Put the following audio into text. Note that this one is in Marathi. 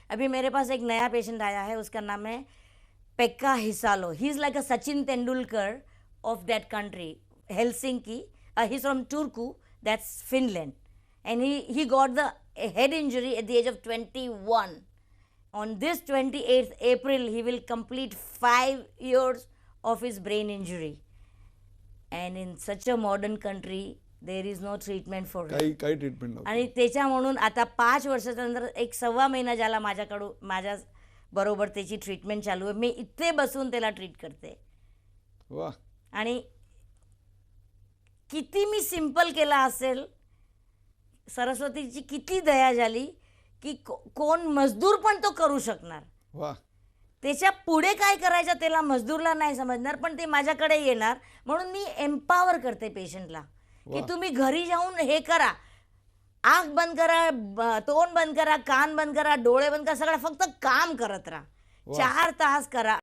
अभी मेरे पास एक नया पेशेंट आया है, उसका नाम है Pekka Hisalo. He is like a Sachin Tendulkar of that country, Helsinki. He is from Turku, that's Finland. And he got the head injury at the age of 21. On this 28th April, he will complete 5 years of his brain injury. And in such a modern country, there is no treatment for him. काही ट्रीटमेंट नव्हती. आणि त्याच्या म्हणून आता 5 वर्षाच्या नंतर एक 1.25 महिना झाला माझ्या बरोबर त्याची ट्रीटमेंट चालू आहे. मी इथे बसून त्याला ट्रीट करते. वा. आणि किती मी सिंपल केला असेल, सरस्वतीची किती दया झाली की कोण मजदूर पण तो करू शकणार. वा. त्याच्या पुढे काय करायचं त्याला मजदूरला नाही समजणार, पण ते माझ्याकडे येणार. म्हणून मी एम्पावर करते पेशंटला की तुम्ही घरी जाऊन हे करा, आंख बंद करा, तोंड बंद करा, कान बंद करा, डोळे बंद करा, सगळं फक्त काम करत राहा. 4 तास करा.